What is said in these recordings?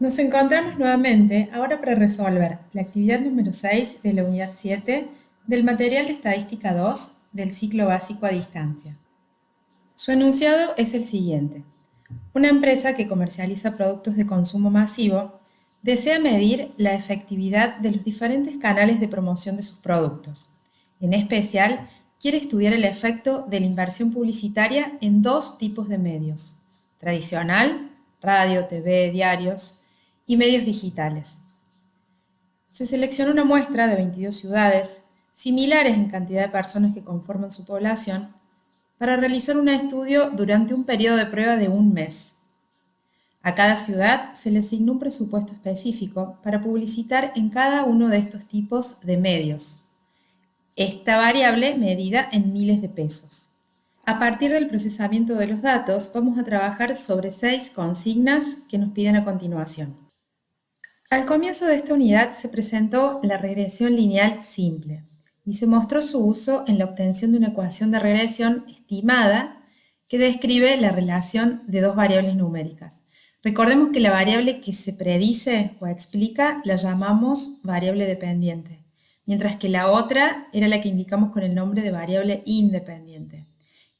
Nos encontramos nuevamente ahora para resolver la actividad número 6 de la unidad 7 del material de estadística 2 del ciclo básico a distancia. Su enunciado es el siguiente. Una empresa que comercializa productos de consumo masivo desea medir la efectividad de los diferentes canales de promoción de sus productos. En especial, quiere estudiar el efecto de la inversión publicitaria en dos tipos de medios: tradicional, radio, TV, diarios, y medios digitales. Se selecciona una muestra de 22 ciudades, similares en cantidad de personas que conforman su población, para realizar un estudio durante un periodo de prueba de un mes. A cada ciudad se le asignó un presupuesto específico para publicitar en cada uno de estos tipos de medios. Esta variable medida en miles de pesos. A partir del procesamiento de los datos, vamos a trabajar sobre 6 consignas que nos piden a continuación. Al comienzo de esta unidad se presentó la regresión lineal simple y se mostró su uso en la obtención de una ecuación de regresión estimada que describe la relación de dos variables numéricas. Recordemos que la variable que se predice o explica la llamamos variable dependiente, mientras que la otra era la que indicamos con el nombre de variable independiente,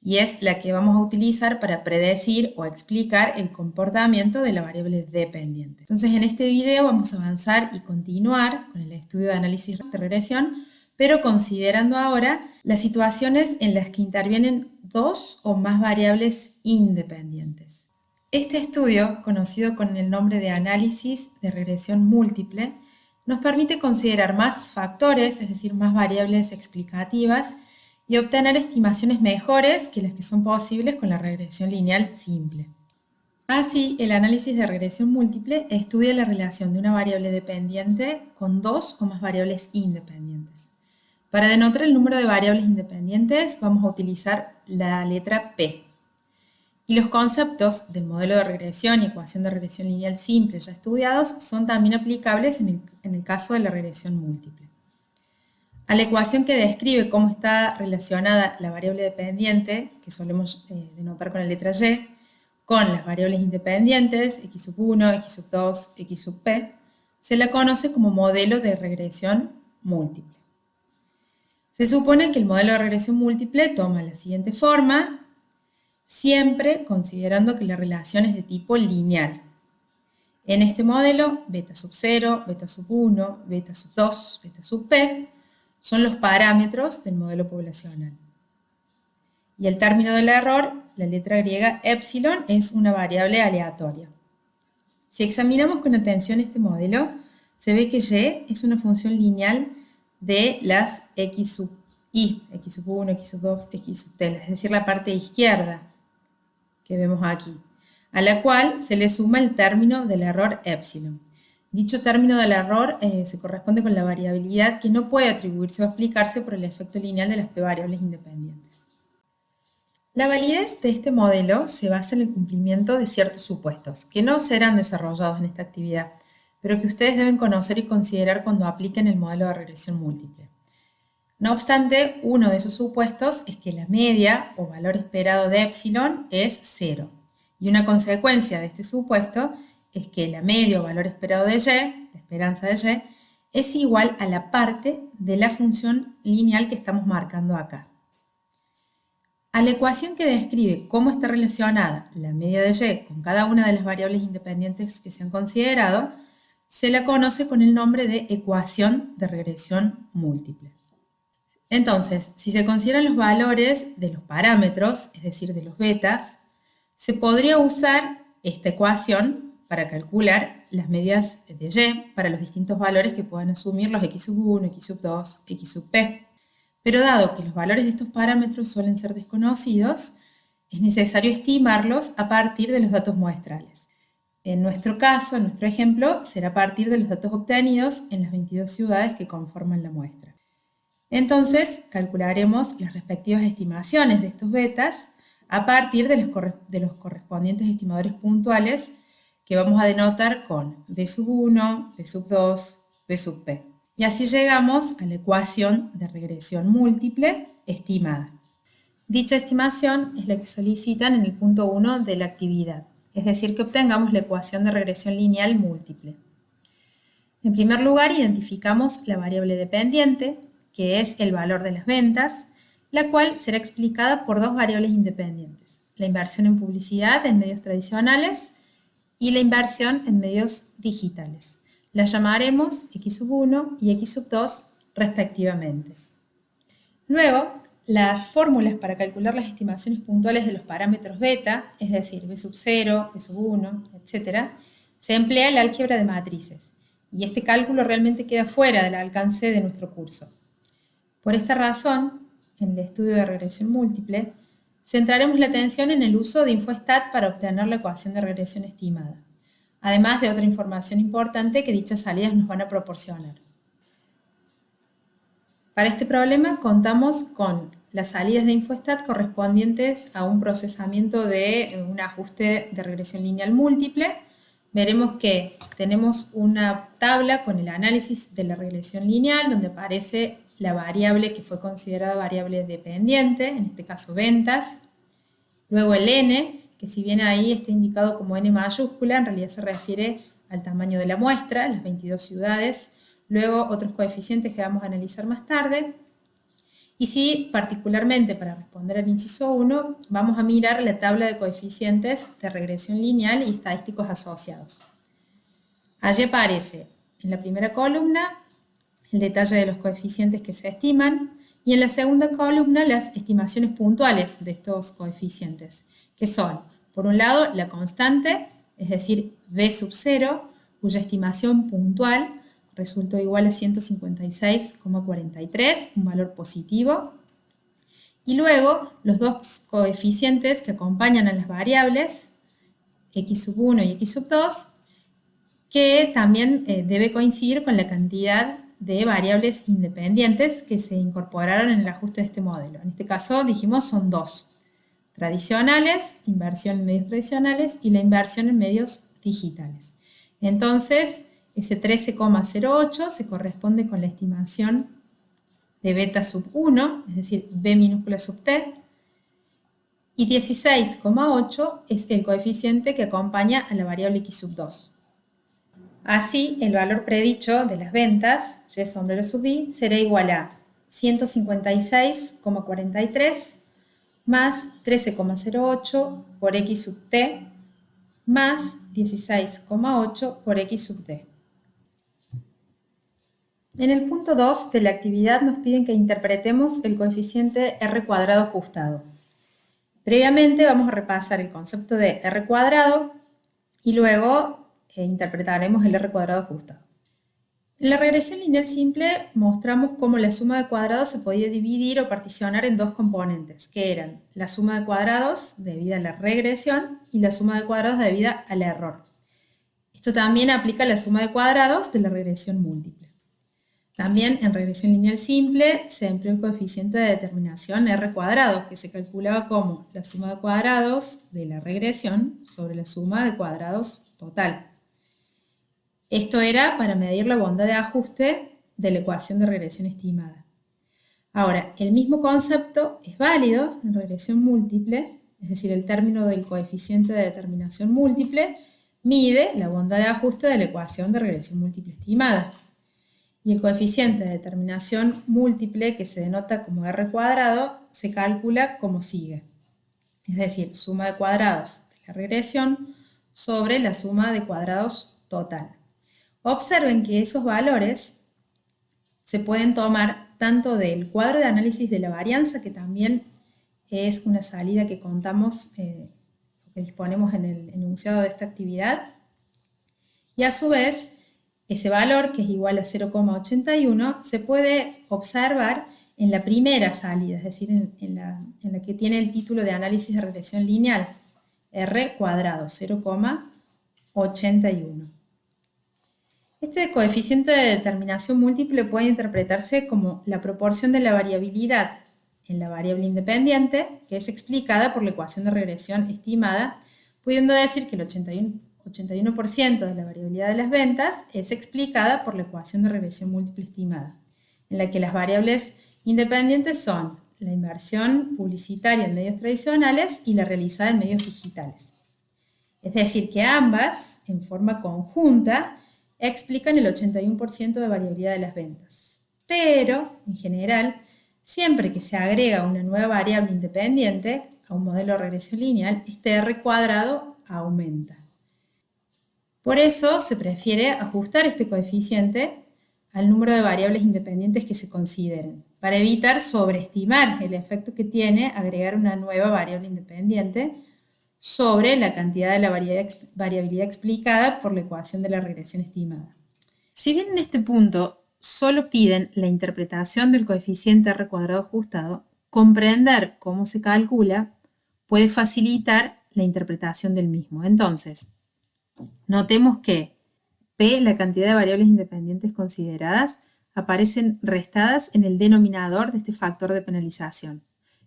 y es la que vamos a utilizar para predecir o explicar el comportamiento de la variable dependiente. Entonces, en este video vamos a avanzar y continuar con el estudio de análisis de regresión, pero considerando ahora las situaciones en las que intervienen dos o más variables independientes. Este estudio, conocido con el nombre de análisis de regresión múltiple, nos permite considerar más factores, es decir, más variables explicativas, y obtener estimaciones mejores que las que son posibles con la regresión lineal simple. Así, el análisis de regresión múltiple estudia la relación de una variable dependiente con dos o más variables independientes. Para denotar el número de variables independientes vamos a utilizar la letra P. Y los conceptos del modelo de regresión y ecuación de regresión lineal simple ya estudiados son también aplicables en el caso de la regresión múltiple. A la ecuación que describe cómo está relacionada la variable dependiente, que solemos denotar con la letra Y, con las variables independientes, x sub 1, x sub 2, x sub p, se la conoce como modelo de regresión múltiple. Se supone que el modelo de regresión múltiple toma la siguiente forma, siempre considerando que la relación es de tipo lineal. En este modelo, beta sub 0, beta sub 1, beta sub 2, beta sub p, son los parámetros del modelo poblacional. Y el término del error, la letra griega epsilon, es una variable aleatoria. Si examinamos con atención este modelo, se ve que y es una función lineal de las x sub i, x sub 1, x sub 2, x sub t, es decir, la parte izquierda que vemos aquí, a la cual se le suma el término del error epsilon. Dicho término del error se corresponde con la variabilidad que no puede atribuirse o explicarse por el efecto lineal de las p variables independientes. La validez de este modelo se basa en el cumplimiento de ciertos supuestos, que no serán desarrollados en esta actividad, pero que ustedes deben conocer y considerar cuando apliquen el modelo de regresión múltiple. No obstante, uno de esos supuestos es que la media o valor esperado de epsilon es 0, y una consecuencia de este supuesto es que la media o valor esperado de y, la esperanza de y, es igual a la parte de la función lineal que estamos marcando acá. A la ecuación que describe cómo está relacionada la media de y con cada una de las variables independientes que se han considerado, se la conoce con el nombre de ecuación de regresión múltiple. Entonces, si se consideran los valores de los parámetros, es decir, de los betas, se podría usar esta ecuación para calcular las medias de y para los distintos valores que puedan asumir los x sub 1, x sub 2, x sub p. Pero dado que los valores de estos parámetros suelen ser desconocidos, es necesario estimarlos a partir de los datos muestrales. En nuestro caso, en nuestro ejemplo, será a partir de los datos obtenidos en las 22 ciudades que conforman la muestra. Entonces, calcularemos las respectivas estimaciones de estos betas a partir de los correspondientes estimadores puntuales que vamos a denotar con b sub 1, b sub 2, b sub p. Y así llegamos a la ecuación de regresión múltiple estimada. Dicha estimación es la que solicitan en el punto 1 de la actividad. es decir, que obtengamos la ecuación de regresión lineal múltiple. En primer lugar, identificamos la variable dependiente, que es el valor de las ventas, la cual será explicada por dos variables independientes, la inversión en publicidad en medios tradicionales y la inversión en medios digitales. Las llamaremos x1 y x2 respectivamente. Luego, las fórmulas para calcular las estimaciones puntuales de los parámetros beta, es decir, b0, b1, etc., se emplea el álgebra de matrices, y este cálculo realmente queda fuera del alcance de nuestro curso. Por esta razón, en el estudio de regresión múltiple, centraremos la atención en el uso de InfoStat para obtener la ecuación de regresión estimada, además de otra información importante que dichas salidas nos van a proporcionar. Para este problema contamos con las salidas de InfoStat correspondientes a un procesamiento de un ajuste de regresión lineal múltiple. Veremos que tenemos una tabla con el análisis de la regresión lineal donde aparece la variable que fue considerada variable dependiente, en este caso ventas. Luego el n, que si bien ahí está indicado como n mayúscula, en realidad se refiere al tamaño de la muestra, las 22 ciudades. Luego otros coeficientes que vamos a analizar más tarde. Y si particularmente para responder al inciso 1, vamos a mirar la tabla de coeficientes de regresión lineal y estadísticos asociados. Allí aparece en la primera columna el detalle de los coeficientes que se estiman y en la segunda columna las estimaciones puntuales de estos coeficientes, que son, por un lado, la constante, es decir, b0, cuya estimación puntual resultó igual a 156,43, un valor positivo. Y luego los dos coeficientes que acompañan a las variables, x1 y x2, que también debe coincidir con la cantidad de variables independientes que se incorporaron en el ajuste de este modelo. En este caso dijimos son dos, tradicionales, inversión en medios tradicionales y la inversión en medios digitales. Entonces, ese 13,08 se corresponde con la estimación de beta sub 1, es decir, b minúscula sub t, y 16,8 es el coeficiente que acompaña a la variable x sub 2. Así, el valor predicho de las ventas, y sombrero sub i, será igual a 156,43 más 13,08 por x sub t más 16,8 por x sub d. En el punto 2 de la actividad nos piden que interpretemos el coeficiente r cuadrado ajustado. Previamente vamos a repasar el concepto de r cuadrado y luego interpretaremos el r cuadrado ajustado. En la regresión lineal simple mostramos cómo la suma de cuadrados se podía dividir o particionar en dos componentes, que eran la suma de cuadrados debida a la regresión y la suma de cuadrados debida al error. Esto también aplica a la suma de cuadrados de la regresión múltiple. También en regresión lineal simple se empleó el coeficiente de determinación r cuadrado, que se calculaba como la suma de cuadrados de la regresión sobre la suma de cuadrados total. Esto era para medir la bondad de ajuste de la ecuación de regresión estimada. Ahora, el mismo concepto es válido en regresión múltiple, es decir, el término del coeficiente de determinación múltiple mide la bondad de ajuste de la ecuación de regresión múltiple estimada. Y el coeficiente de determinación múltiple, que se denota como r cuadrado, se calcula como sigue. Es decir, suma de cuadrados de la regresión sobre la suma de cuadrados total. Observen que esos valores se pueden tomar tanto del cuadro de análisis de la varianza, que también es una salida que contamos, que disponemos en el enunciado de esta actividad, y a su vez ese valor, que es igual a 0,81, se puede observar en la primera salida, es decir, en la que tiene el título de análisis de regresión lineal, r cuadrado, 0,81. Este coeficiente de determinación múltiple puede interpretarse como la proporción de la variabilidad en la variable independiente, que es explicada por la ecuación de regresión estimada, pudiendo decir que el 81% de la variabilidad de las ventas es explicada por la ecuación de regresión múltiple estimada, en la que las variables independientes son la inversión publicitaria en medios tradicionales y la realizada en medios digitales. Es decir, que ambas, en forma conjunta, explican el 81% de variabilidad de las ventas. Pero, en general, siempre que se agrega una nueva variable independiente a un modelo de regresión lineal, este R cuadrado aumenta. Por eso se prefiere ajustar este coeficiente al número de variables independientes que se consideren, para evitar sobreestimar el efecto que tiene agregar una nueva variable independiente sobre la cantidad de la variabilidad explicada por la ecuación de la regresión estimada. Si bien en este punto solo piden la interpretación del coeficiente R cuadrado ajustado, comprender cómo se calcula puede facilitar la interpretación del mismo. Entonces, notemos que P, la cantidad de variables independientes consideradas, aparecen restadas en el denominador de este factor de penalización,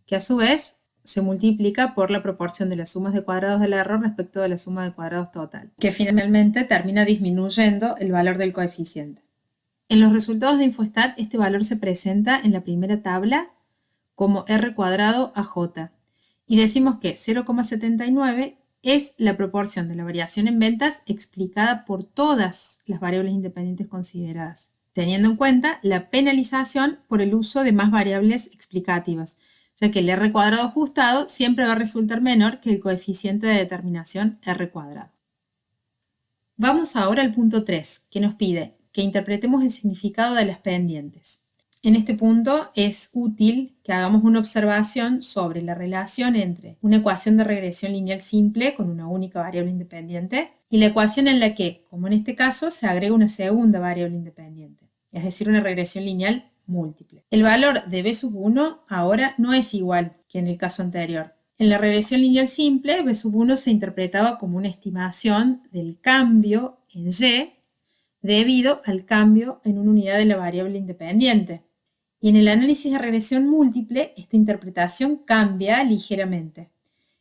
que a su vez se multiplica por la proporción de las sumas de cuadrados del error respecto de la suma de cuadrados total, que finalmente termina disminuyendo el valor del coeficiente. En los resultados de Infostat, este valor se presenta en la primera tabla como R cuadrado a J, y decimos que 0,79 es la proporción de la variación en ventas explicada por todas las variables independientes consideradas, teniendo en cuenta la penalización por el uso de más variables explicativas, ya que el R cuadrado ajustado siempre va a resultar menor que el coeficiente de determinación R cuadrado. Vamos ahora al punto 3, que nos pide que interpretemos el significado de las pendientes. En este punto es útil que hagamos una observación sobre la relación entre una ecuación de regresión lineal simple con una única variable independiente y la ecuación en la que, como en este caso, se agrega una segunda variable independiente, es decir, una regresión lineal múltiple. El valor de b sub 1 ahora no es igual que en el caso anterior. En la regresión lineal simple, b sub 1 se interpretaba como una estimación del cambio en y debido al cambio en una unidad de la variable independiente. Y en el análisis de regresión múltiple, esta interpretación cambia ligeramente.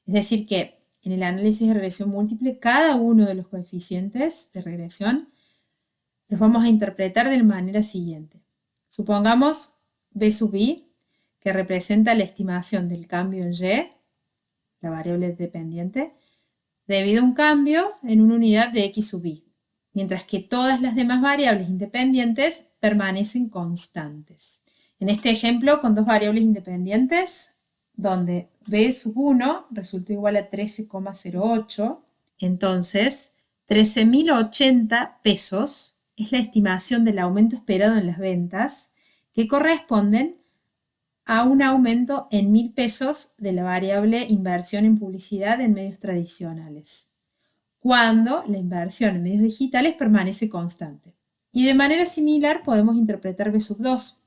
Es decir que en el análisis de regresión múltiple, cada uno de los coeficientes de regresión los vamos a interpretar de la manera siguiente. Supongamos b sub i, que representa la estimación del cambio en y, la variable dependiente, debido a un cambio en una unidad de x sub i, mientras que todas las demás variables independientes permanecen constantes. En este ejemplo, con dos variables independientes, donde b sub 1 resultó igual a 13,08, entonces 13.080 pesos es la estimación del aumento esperado en las ventas, que corresponden a un aumento en 1.000 pesos de la variable inversión en publicidad en medios tradicionales, cuando la inversión en medios digitales permanece constante. Y de manera similar podemos interpretar b sub 2.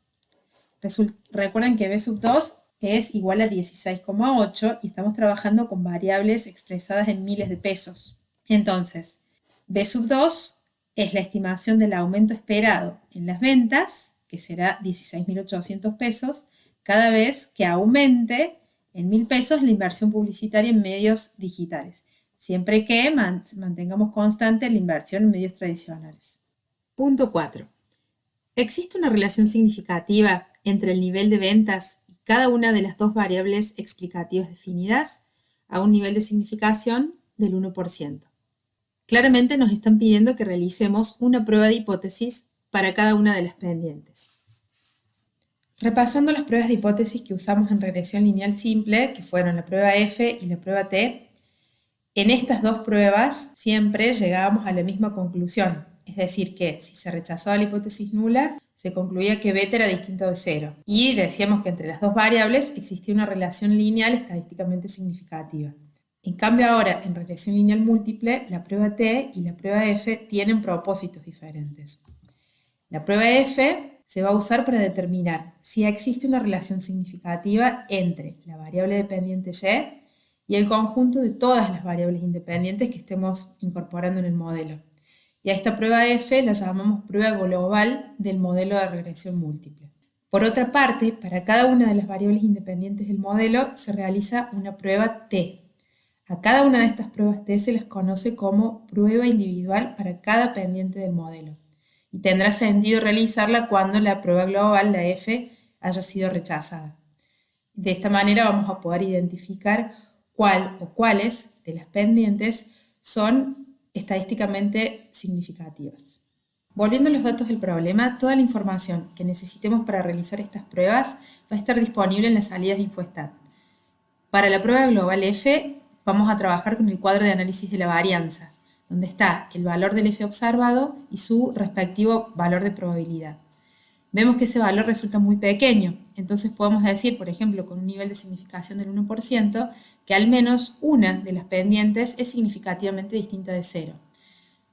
Recuerden que b sub 2 es igual a 16,8 y estamos trabajando con variables expresadas en miles de pesos. Entonces, b sub 2 es la estimación del aumento esperado en las ventas, que será 16.800 pesos, cada vez que aumente en 1.000 pesos la inversión publicitaria en medios digitales, siempre que mantengamos constante la inversión en medios tradicionales. Punto 4. ¿Existe una relación significativa entre el nivel de ventas y cada una de las dos variables explicativas definidas a un nivel de significación del 1%? Claramente nos están pidiendo que realicemos una prueba de hipótesis para cada una de las pendientes. Repasando las pruebas de hipótesis que usamos en regresión lineal simple, que fueron la prueba F y la prueba T, en estas dos pruebas siempre llegábamos a la misma conclusión, es decir que si se rechazaba la hipótesis nula, se concluía que beta era distinto de 0, y decíamos que entre las dos variables existía una relación lineal estadísticamente significativa. En cambio ahora, en regresión lineal múltiple, la prueba T y la prueba F tienen propósitos diferentes. La prueba F se va a usar para determinar si existe una relación significativa entre la variable dependiente y el conjunto de todas las variables independientes que estemos incorporando en el modelo. Y a esta prueba F la llamamos prueba global del modelo de regresión múltiple. Por otra parte, para cada una de las variables independientes del modelo se realiza una prueba T. A cada una de estas pruebas T se les conoce como prueba individual para cada pendiente del modelo. Y tendrá sentido realizarla cuando la prueba global, la F, haya sido rechazada. De esta manera vamos a poder identificar cuál o cuáles de las pendientes son estadísticamente significativas. Volviendo a los datos del problema, toda la información que necesitemos para realizar estas pruebas va a estar disponible en las salidas de InfoStat. Para la prueba global F, vamos a trabajar con el cuadro de análisis de la varianza, donde está el valor del F observado y su respectivo valor de probabilidad. Vemos que ese valor resulta muy pequeño, entonces podemos decir, por ejemplo, con un nivel de significación del 1%, que al menos una de las pendientes es significativamente distinta de 0.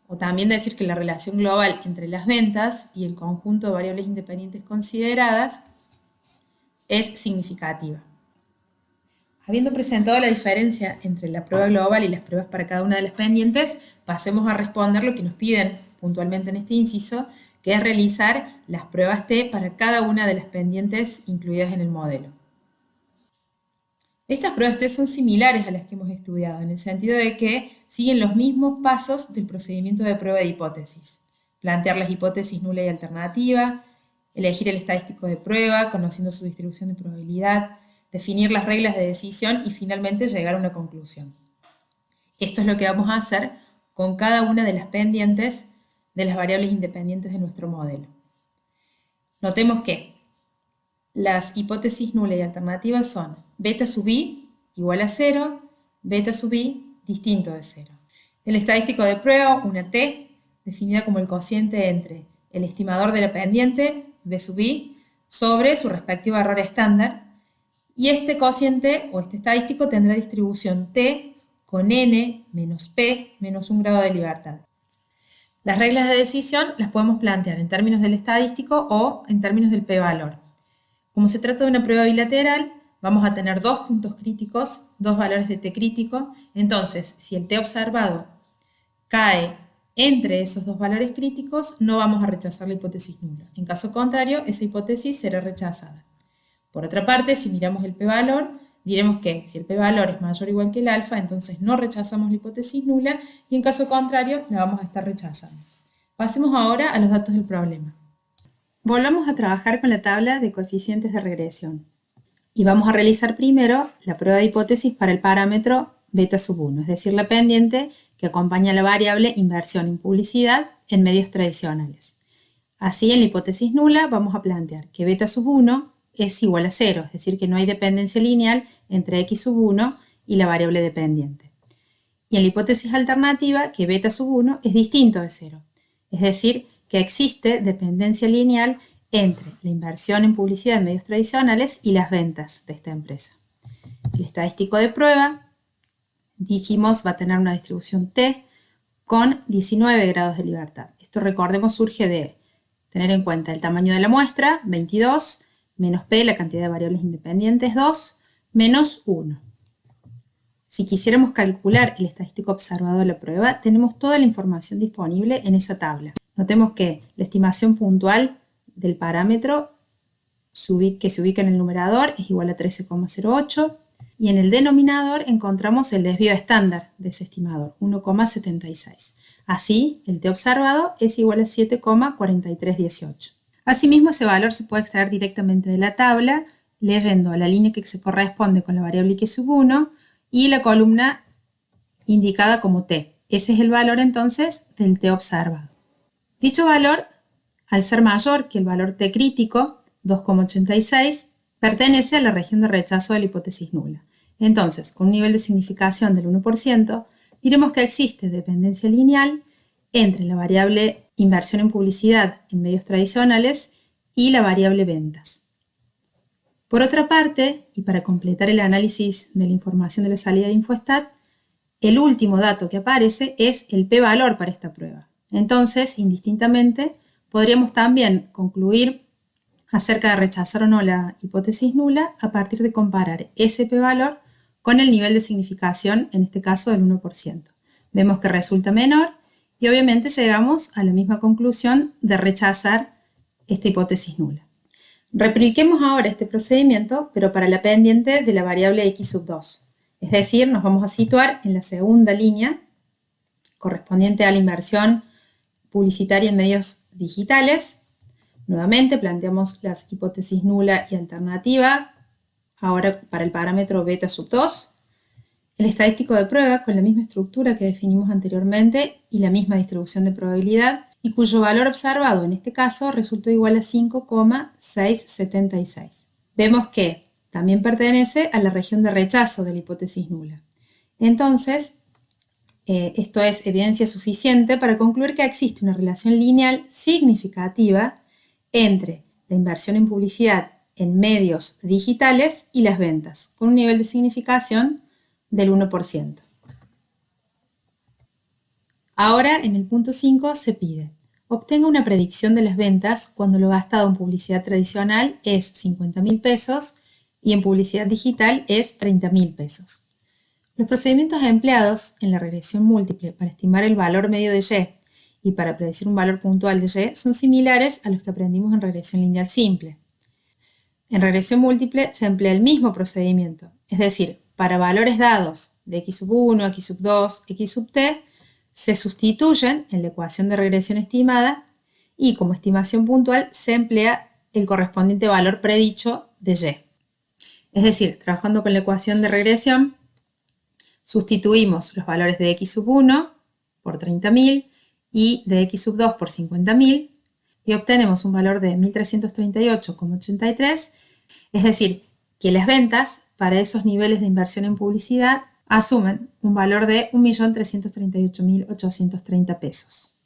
O también decir que la relación global entre las ventas y el conjunto de variables independientes consideradas es significativa. Habiendo presentado la diferencia entre la prueba global y las pruebas para cada una de las pendientes, pasemos a responder lo que nos piden puntualmente en este inciso, que es realizar las pruebas T para cada una de las pendientes incluidas en el modelo. Estas pruebas T son similares a las que hemos estudiado, en el sentido de que siguen los mismos pasos del procedimiento de prueba de hipótesis. Plantear las hipótesis nula y alternativa, elegir el estadístico de prueba, conociendo su distribución de probabilidad, definir las reglas de decisión y finalmente llegar a una conclusión. Esto es lo que vamos a hacer con cada una de las pendientes de las variables independientes de nuestro modelo. Notemos que las hipótesis nula y alternativas son beta sub i igual a 0, beta sub i distinto de 0. El estadístico de prueba, una t, definida como el cociente entre el estimador de la pendiente, b sub i, sobre su respectivo error estándar, y este cociente o este estadístico tendrá distribución t con n menos p menos un grado de libertad. Las reglas de decisión las podemos plantear en términos del estadístico o en términos del p-valor. Como se trata de una prueba bilateral, vamos a tener dos puntos críticos, dos valores de t crítico. Entonces, si el t observado cae entre esos dos valores críticos, no vamos a rechazar la hipótesis nula. En caso contrario, esa hipótesis será rechazada. Por otra parte, si miramos el p-valor, diremos que si el p-valor es mayor o igual que el alfa, entonces no rechazamos la hipótesis nula y en caso contrario la vamos a estar rechazando. Pasemos ahora a los datos del problema. Volvamos a trabajar con la tabla de coeficientes de regresión. Y vamos a realizar primero la prueba de hipótesis para el parámetro beta sub 1, es decir, la pendiente que acompaña a la variable inversión en publicidad en medios tradicionales. Así, en la hipótesis nula vamos a plantear que beta sub 1 es igual a 0, es decir, que no hay dependencia lineal entre x sub 1 y la variable dependiente. Y en la hipótesis alternativa, que beta sub 1 es distinto de 0, es decir, que existe dependencia lineal entre la inversión en publicidad en medios tradicionales y las ventas de esta empresa. El estadístico de prueba, dijimos, va a tener una distribución t con 19 grados de libertad. Esto, recordemos, surge de tener en cuenta el tamaño de la muestra, 22, menos p, la cantidad de variables independientes, 2, menos 1. Si quisiéramos calcular el estadístico observado de la prueba, tenemos toda la información disponible en esa tabla. Notemos que la estimación puntual del parámetro que se ubica en el numerador es igual a 13,08 y en el denominador encontramos el desvío estándar de ese estimador, 1,76. Así, el t observado es igual a 7,4318. Asimismo, ese valor se puede extraer directamente de la tabla leyendo la línea que se corresponde con la variable x sub 1 y la columna indicada como t. Ese es el valor entonces del t observado. Dicho valor, al ser mayor que el valor t crítico, 2,86, pertenece a la región de rechazo de la hipótesis nula. Entonces, con un nivel de significación del 1%, diremos que existe dependencia lineal entre la variable inversión en publicidad en medios tradicionales y la variable ventas. Por otra parte, y para completar el análisis de la información de la salida de InfoStat, el último dato que aparece es el p-valor para esta prueba. Entonces, indistintamente, podríamos también concluir acerca de rechazar o no la hipótesis nula a partir de comparar ese p-valor con el nivel de significación, en este caso del 1%. Vemos que resulta menor y obviamente llegamos a la misma conclusión de rechazar esta hipótesis nula. Repliquemos ahora este procedimiento, pero para la pendiente de la variable x sub 2. Es decir, nos vamos a situar en la segunda línea correspondiente a la inversión publicitaria en medios digitales. Nuevamente planteamos las hipótesis nula y alternativa, ahora para el parámetro beta sub 2. El estadístico de prueba, con la misma estructura que definimos anteriormente y la misma distribución de probabilidad, y cuyo valor observado en este caso resultó igual a 5,676. Vemos que también pertenece a la región de rechazo de la hipótesis nula. Entonces, esto es evidencia suficiente para concluir que existe una relación lineal significativa entre la inversión en publicidad en medios digitales y las ventas, con un nivel de significación del 1%. Ahora, en el punto 5 se pide: obtenga una predicción de las ventas cuando lo gastado en publicidad tradicional es 50.000 pesos y en publicidad digital es 30.000 pesos. Los procedimientos empleados en la regresión múltiple para estimar el valor medio de Y y para predecir un valor puntual de Y son similares a los que aprendimos en regresión lineal simple. En regresión múltiple se emplea el mismo procedimiento, es decir, para valores dados de x1, x2, x sub t, se sustituyen en la ecuación de regresión estimada y como estimación puntual se emplea el correspondiente valor predicho de Y. Es decir, trabajando con la ecuación de regresión, sustituimos los valores de x sub 1 por 30.000 y de x sub 2 por 50.000 y obtenemos un valor de 1.338,83, es decir, que las ventas para esos niveles de inversión en publicidad asumen un valor de 1.338.830 pesos.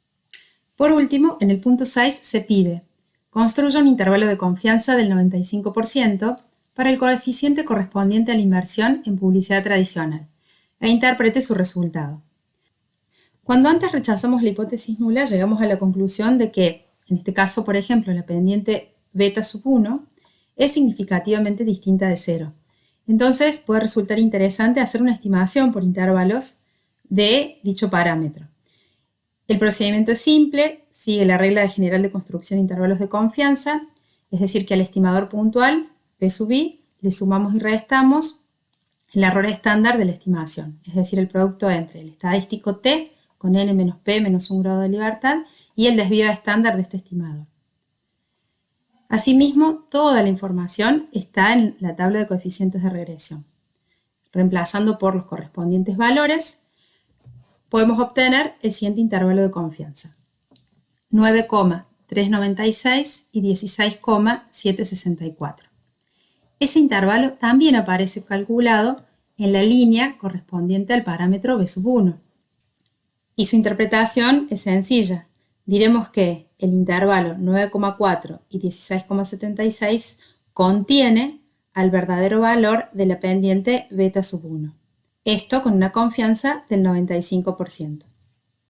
Por último, en el punto 6 se pide: construya un intervalo de confianza del 95% para el coeficiente correspondiente a la inversión en publicidad tradicional e interprete su resultado. Cuando antes rechazamos la hipótesis nula, llegamos a la conclusión de que, en este caso, por ejemplo, la pendiente beta sub 1 es significativamente distinta de 0. Entonces puede resultar interesante hacer una estimación por intervalos de dicho parámetro. El procedimiento es simple, sigue la regla general de construcción de intervalos de confianza, es decir, que al estimador puntual, P sub I, le sumamos y restamos el error estándar de la estimación, es decir, el producto entre el estadístico T con n menos P menos 1 grado de libertad y el desvío estándar de este estimador. Asimismo, toda la información está en la tabla de coeficientes de regresión. Reemplazando por los correspondientes valores, podemos obtener el siguiente intervalo de confianza: 9,396 y 16,764. Ese intervalo también aparece calculado en la línea correspondiente al parámetro B sub 1. Y su interpretación es sencilla. Diremos que el intervalo 9,4 y 16,76 contiene al verdadero valor de la pendiente beta sub 1. Esto con una confianza del 95%.